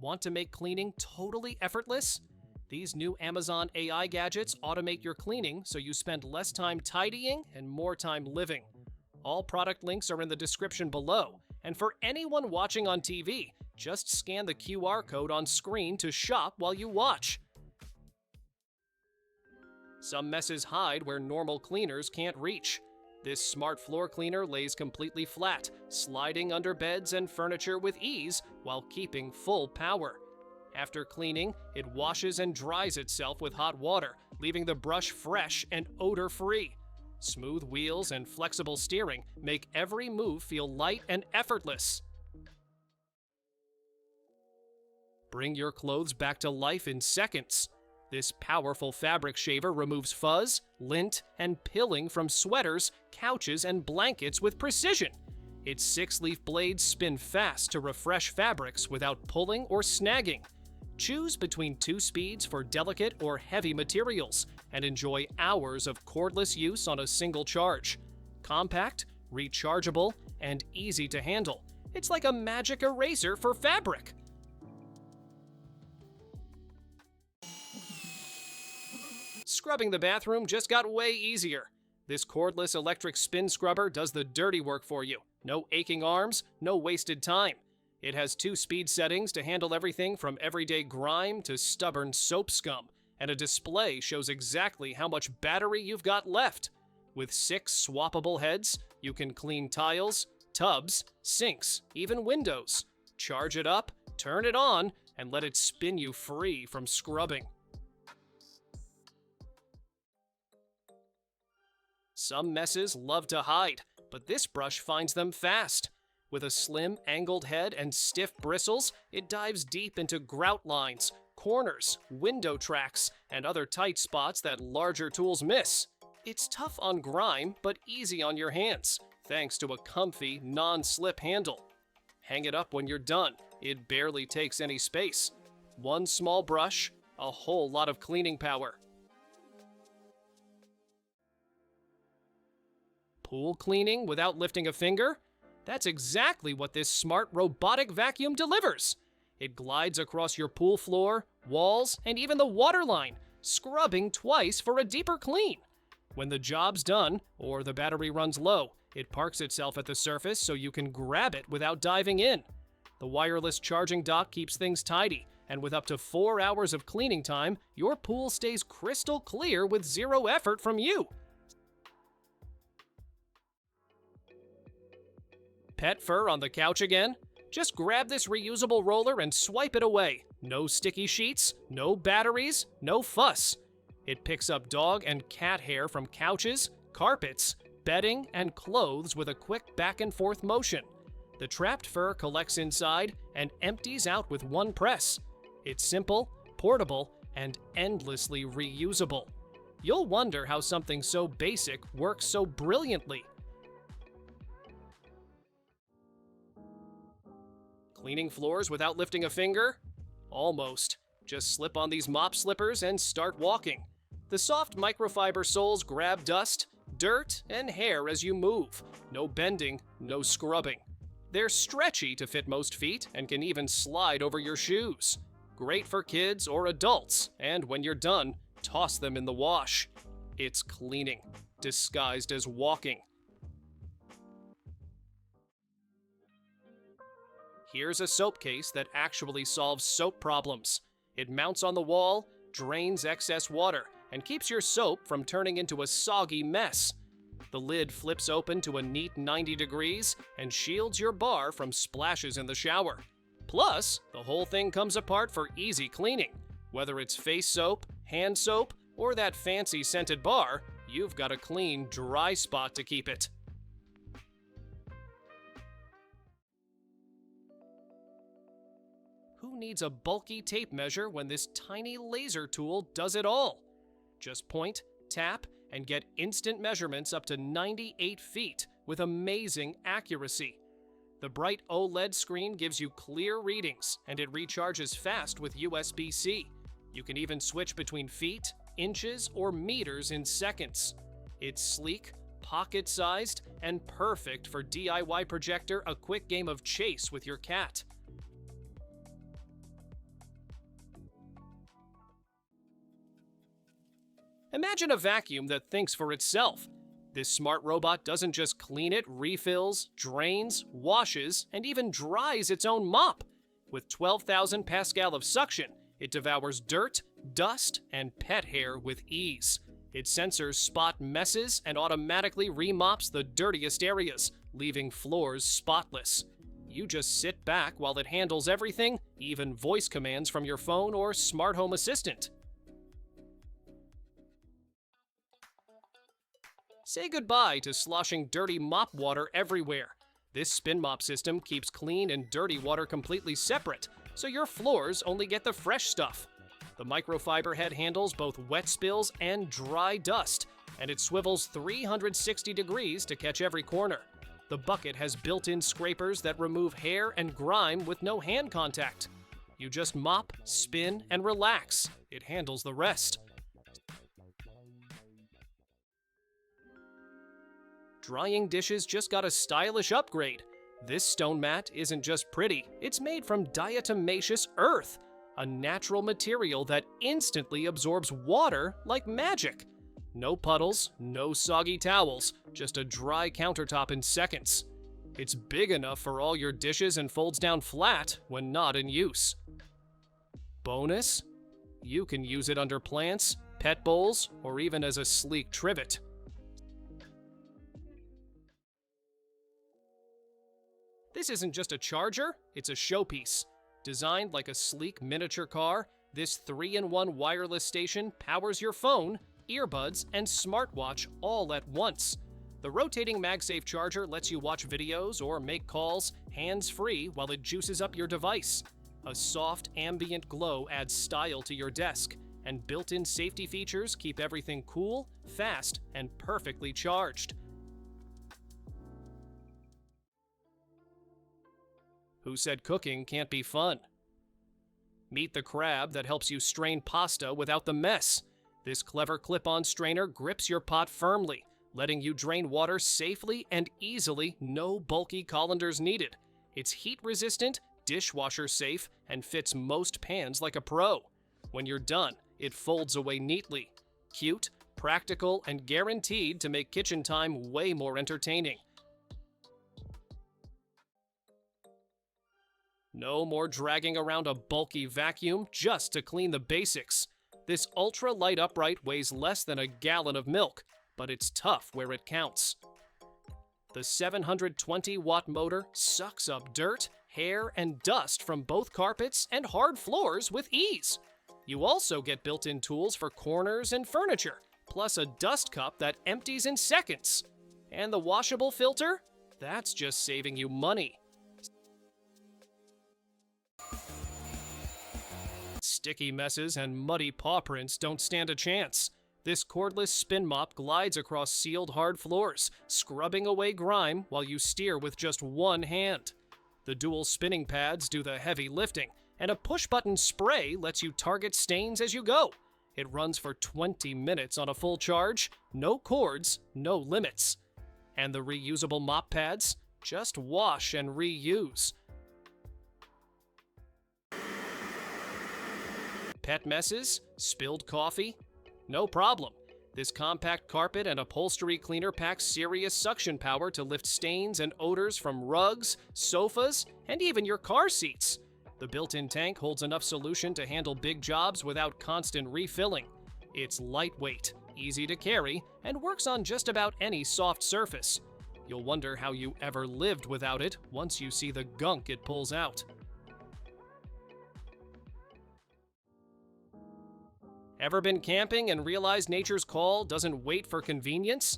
Want to make cleaning totally effortless? These new Amazon AI gadgets automate your cleaning so you spend less time tidying and more time living. All product links are in the description below, and for anyone watching on TV, just scan the QR code on screen to shop while you watch. Some messes hide where normal cleaners can't reach. This smart floor cleaner lays completely flat, sliding under beds and furniture with ease while keeping full power. After cleaning, it washes and dries itself with hot water, leaving the brush fresh and odor-free. Smooth wheels and flexible steering make every move feel light and effortless. Bring your clothes back to life in seconds. This powerful fabric shaver removes fuzz, lint, and pilling from sweaters, couches, and blankets with precision. Its 6-leaf blades spin fast to refresh fabrics without pulling or snagging. Choose between 2 speeds for delicate or heavy materials and enjoy hours of cordless use on a single charge. Compact, rechargeable, and easy to handle. It's like a magic eraser for fabric. Scrubbing the bathroom just got way easier. This cordless electric spin scrubber does the dirty work for you. No aching arms, no wasted time. It has 2 speed settings to handle everything from everyday grime to stubborn soap scum, and a display shows exactly how much battery you've got left. With 6 swappable heads, you can clean tiles, tubs, sinks, even windows. Charge it up, turn it on, and let it spin you free from scrubbing. Some messes love to hide, but this brush finds them fast. With a slim, angled head and stiff bristles, it dives deep into grout lines, corners, window tracks, and other tight spots that larger tools miss. It's tough on grime, but easy on your hands, thanks to a comfy, non-slip handle. Hang it up when you're done. It barely takes any space. One small brush, a whole lot of cleaning power. Pool cleaning without lifting a finger? That's exactly what this smart robotic vacuum delivers. It glides across your pool floor, walls, and even the water line, scrubbing twice for a deeper clean. When the job's done, or the battery runs low, it parks itself at the surface so you can grab it without diving in. The wireless charging dock keeps things tidy, and with up to 4 hours of cleaning time, your pool stays crystal clear with zero effort from you. Pet fur on the couch again? Just grab this reusable roller and swipe it away. No sticky sheets, no batteries, no fuss. It picks up dog and cat hair from couches, carpets, bedding, and clothes with a quick back and forth motion. The trapped fur collects inside and empties out with one press. It's simple, portable, and endlessly reusable. You'll wonder how something so basic works so brilliantly. Cleaning floors without lifting a finger? Almost. Just slip on these Mop Slippers and start walking. The soft microfiber soles grab dust, dirt, and hair as you move. No bending, no scrubbing. They're stretchy to fit most feet and can even slide over your shoes. Great for kids or adults, and when you're done, toss them in the wash. It's cleaning, disguised as walking. Here's a soap case that actually solves soap problems. It mounts on the wall, drains excess water, and keeps your soap from turning into a soggy mess. The lid flips open to a neat 90 degrees and shields your bar from splashes in the shower. Plus, the whole thing comes apart for easy cleaning. Whether it's face soap, hand soap, or that fancy scented bar, you've got a clean, dry spot to keep it. Who needs a bulky tape measure when this tiny laser tool does it all? Just point, tap, and get instant measurements up to 98 feet with amazing accuracy. The bright OLED screen gives you clear readings, and it recharges fast with USB-C. You can even switch between feet, inches, or meters in seconds. It's sleek, pocket-sized, and perfect for DIY projector a quick game of chase with your cat. Imagine a vacuum that thinks for itself. This smart robot doesn't just clean it, refills, drains, washes, and even dries its own mop. With 12,000 pascal of suction, it devours dirt, dust, and pet hair with ease. Its sensors spot messes and automatically remops the dirtiest areas, leaving floors spotless. You just sit back while it handles everything, even voice commands from your phone or smart home assistant. Say goodbye to sloshing dirty mop water everywhere. This spin mop system keeps clean and dirty water completely separate, so your floors only get the fresh stuff. The microfiber head handles both wet spills and dry dust, and it swivels 360 degrees to catch every corner. The bucket has built-in scrapers that remove hair and grime with no hand contact. You just mop, spin, and relax. It handles the rest. Drying dishes just got a stylish upgrade. This stone mat isn't just pretty, it's made from diatomaceous earth, a natural material that instantly absorbs water like magic. No puddles, no soggy towels, just a dry countertop in seconds. It's big enough for all your dishes and folds down flat when not in use. Bonus? You can use it under plants, pet bowls, or even as a sleek trivet. This isn't just a charger, it's a showpiece. Designed like a sleek miniature car, this 3-in-1 wireless station powers your phone, earbuds, and smartwatch all at once. The rotating MagSafe charger lets you watch videos or make calls hands-free while it juices up your device. A soft ambient glow adds style to your desk, and built-in safety features keep everything cool, fast, and perfectly charged. Who said cooking can't be fun? Meet the crab that helps you strain pasta without the mess. This clever clip-on strainer grips your pot firmly, letting you drain water safely and easily, no bulky colanders needed. It's heat-resistant, dishwasher-safe, and fits most pans like a pro. When you're done, it folds away neatly. Cute, practical, and guaranteed to make kitchen time way more entertaining. No more dragging around a bulky vacuum just to clean the basics. This ultra-light upright weighs less than a gallon of milk, but it's tough where it counts. The 720-watt motor sucks up dirt, hair, and dust from both carpets and hard floors with ease. You also get built-in tools for corners and furniture, plus a dust cup that empties in seconds. And the washable filter? That's just saving you money. Sticky messes and muddy paw prints don't stand a chance. This cordless spin mop glides across sealed hard floors, scrubbing away grime while you steer with just one hand. The dual spinning pads do the heavy lifting, and a push-button spray lets you target stains as you go. It runs for 20 minutes on a full charge, no cords, no limits. And the reusable mop pads? Just wash and reuse. Pet messes? Spilled coffee? No problem. This compact carpet and upholstery cleaner packs serious suction power to lift stains and odors from rugs, sofas, and even your car seats. The built-in tank holds enough solution to handle big jobs without constant refilling. It's lightweight, easy to carry, and works on just about any soft surface. You'll wonder how you ever lived without it once you see the gunk it pulls out. Ever been camping and realized nature's call doesn't wait for convenience?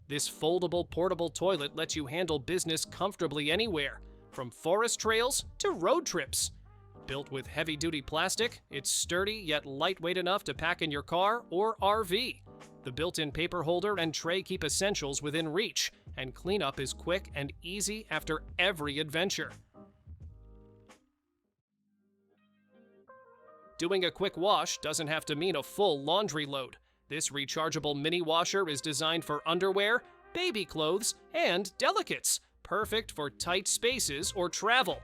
This foldable portable toilet lets you handle business comfortably anywhere, from forest trails to road trips. Built with heavy-duty plastic, it's sturdy yet lightweight enough to pack in your car or RV. The built-in paper holder and tray keep essentials within reach, and cleanup is quick and easy after every adventure. Doing a quick wash doesn't have to mean a full laundry load. This rechargeable mini washer is designed for underwear, baby clothes, and delicates, perfect for tight spaces or travel.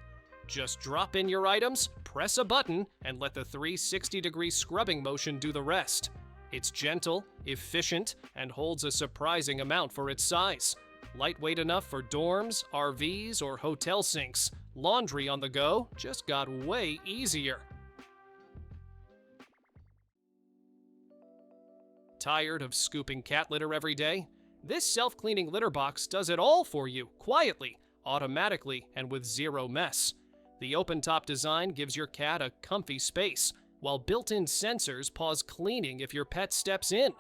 Just drop in your items, press a button, and let the 360-degree scrubbing motion do the rest. It's gentle, efficient, and holds a surprising amount for its size. Lightweight enough for dorms, RVs, or hotel sinks. Laundry on the go just got way easier. Tired of scooping cat litter every day? This self-cleaning litter box does it all for you, quietly, automatically, and with zero mess. The open-top design gives your cat a comfy space, while built-in sensors pause cleaning if your pet steps in.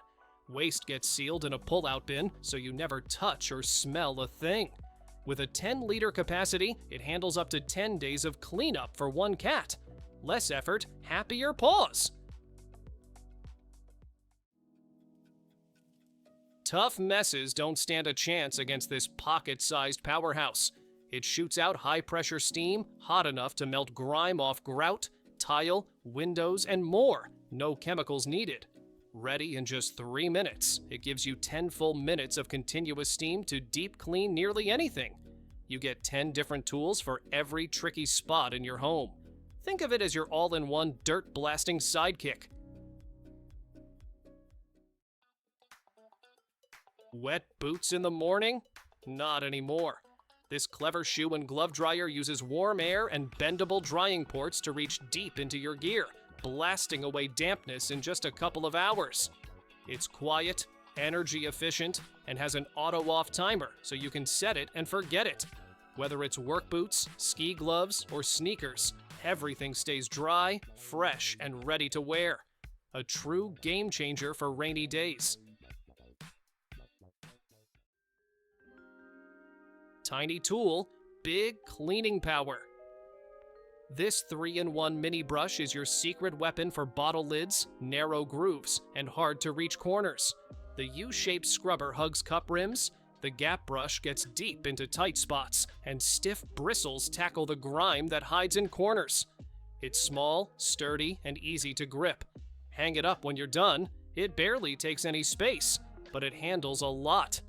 Waste gets sealed in a pull-out bin, so you never touch or smell a thing. With a 10-liter capacity, it handles up to 10 days of cleanup for one cat. Less effort, happier paws. Tough messes don't stand a chance against this pocket-sized powerhouse. It shoots out high-pressure steam, hot enough to melt grime off grout, tile, windows, and more. No chemicals needed. Ready in just 3 minutes, it gives you 10 full minutes of continuous steam to deep clean nearly anything. You get 10 different tools for every tricky spot in your home. Think of it as your all-in-one dirt-blasting sidekick. Wet boots in the morning? Not anymore. This clever shoe and glove dryer uses warm air and bendable drying ports to reach deep into your gear, blasting away dampness in just a couple of hours. It's quiet, energy efficient, and has an auto-off timer so you can set it and forget it. Whether it's work boots, ski gloves, or sneakers, everything stays dry, fresh, and ready to wear. A true game changer for rainy days. Tiny tool, big cleaning power. This 3-in-1 mini brush is your secret weapon for bottle lids, narrow grooves, and hard-to-reach corners. The U-shaped scrubber hugs cup rims, the gap brush gets deep into tight spots, and stiff bristles tackle the grime that hides in corners. It's small, sturdy, and easy to grip. Hang it up when you're done. It barely takes any space, but it handles a lot.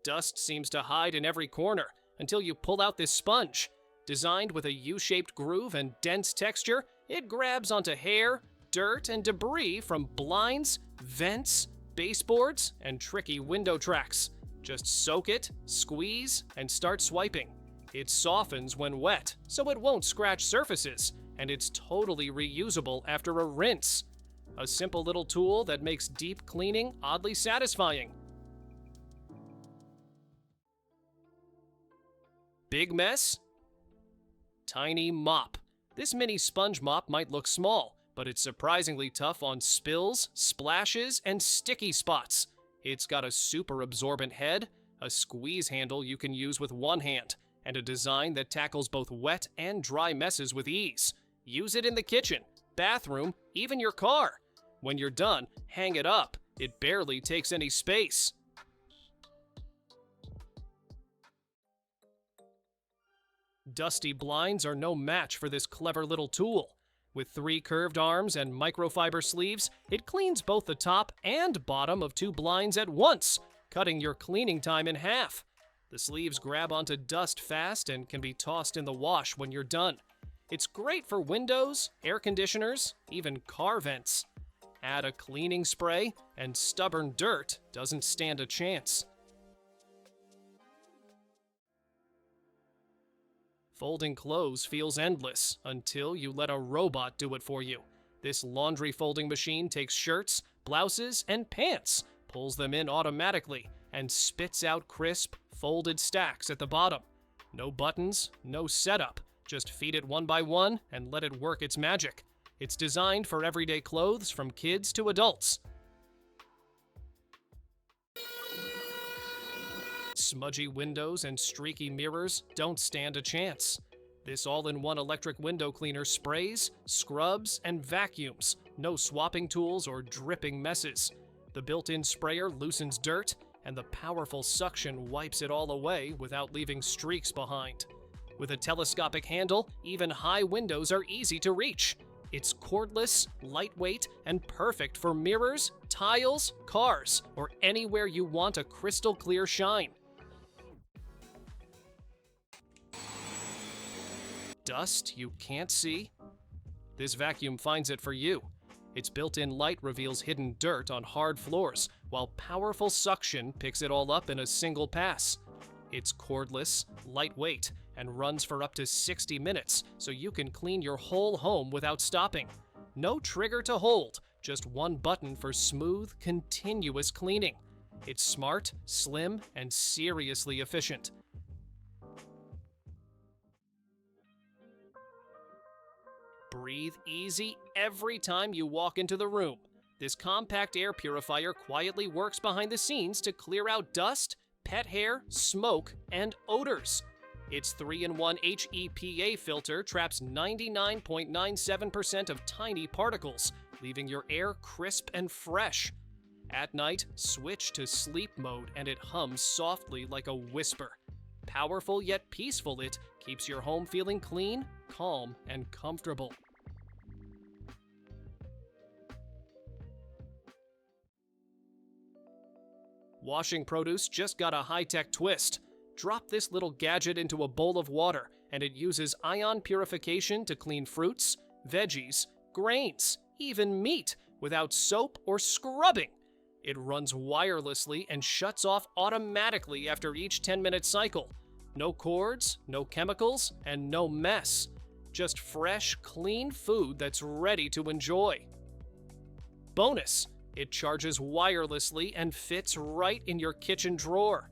Dust seems to hide in every corner until you pull out this sponge. Designed with a U-shaped groove and dense texture, it grabs onto hair, dirt, and debris from blinds, vents, baseboards, and tricky window tracks. Just soak it, squeeze, and start swiping. It softens when wet, so it won't scratch surfaces, and it's totally reusable after a rinse. A simple little tool that makes deep cleaning oddly satisfying. Big mess? Tiny mop. This mini sponge mop might look small, but it's surprisingly tough on spills, splashes, and sticky spots. It's got a super absorbent head, a squeeze handle you can use with one hand, and a design that tackles both wet and dry messes with ease. Use it in the kitchen, bathroom, even your car. When you're done, hang it up. It barely takes any space. Dusty blinds are no match for this clever little tool. With 3 curved arms and microfiber sleeves, it cleans both the top and bottom of 2 blinds at once, cutting your cleaning time in half. The sleeves grab onto dust fast and can be tossed in the wash when you're done. It's great for windows, air conditioners, even car vents. Add a cleaning spray, and stubborn dirt doesn't stand a chance. Folding clothes feels endless until you let a robot do it for you. This laundry folding machine takes shirts, blouses, and pants, pulls them in automatically, and spits out crisp, folded stacks at the bottom. No buttons, no setup. Just feed it one by one and let it work its magic. It's designed for everyday clothes from kids to adults. Smudgy windows and streaky mirrors don't stand a chance. This all-in-one electric window cleaner sprays, scrubs, and vacuums. No swapping tools or dripping messes. The built-in sprayer loosens dirt, and the powerful suction wipes it all away without leaving streaks behind. With a telescopic handle, even high windows are easy to reach. It's cordless, lightweight, and perfect for mirrors, tiles, cars, or anywhere you want a crystal clear shine. Dust you can't see? This vacuum finds it for you. Its built-in light reveals hidden dirt on hard floors, while powerful suction picks it all up in a single pass. It's cordless, lightweight, and runs for up to 60 minutes, so you can clean your whole home without stopping. No trigger to hold, just one button for smooth, continuous cleaning. It's smart, slim, and seriously efficient. Breathe easy every time you walk into the room. This compact air purifier quietly works behind the scenes to clear out dust, pet hair, smoke, and odors. Its 3-in-1 HEPA filter traps 99.97% of tiny particles, leaving your air crisp and fresh. At night, switch to sleep mode and it hums softly like a whisper. Powerful yet peaceful, it keeps your home feeling clean, calm, and comfortable. Washing produce just got a high-tech twist. Drop this little gadget into a bowl of water, and it uses ion purification to clean fruits, veggies, grains, even meat, without soap or scrubbing. It runs wirelessly and shuts off automatically after each 10-minute cycle. No cords, no chemicals, and no mess. Just fresh, clean food that's ready to enjoy. Bonus! It charges wirelessly and fits right in your kitchen drawer.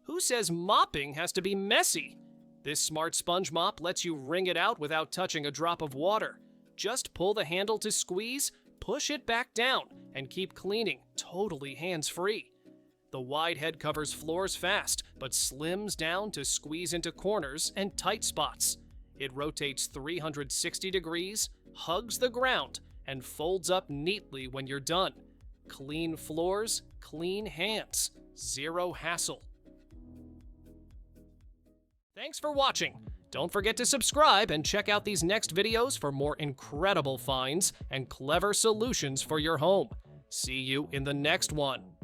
Who says mopping has to be messy? This smart sponge mop lets you wring it out without touching a drop of water. Just pull the handle to squeeze, push it back down, and keep cleaning, totally hands-free. The wide head covers floors fast, but slims down to squeeze into corners and tight spots. It rotates 360 degrees, hugs the ground, and folds up neatly when you're done. Clean floors, clean hands, zero hassle. Thanks for watching. Don't forget to subscribe and check out these next videos for more incredible finds and clever solutions for your home. See you in the next one.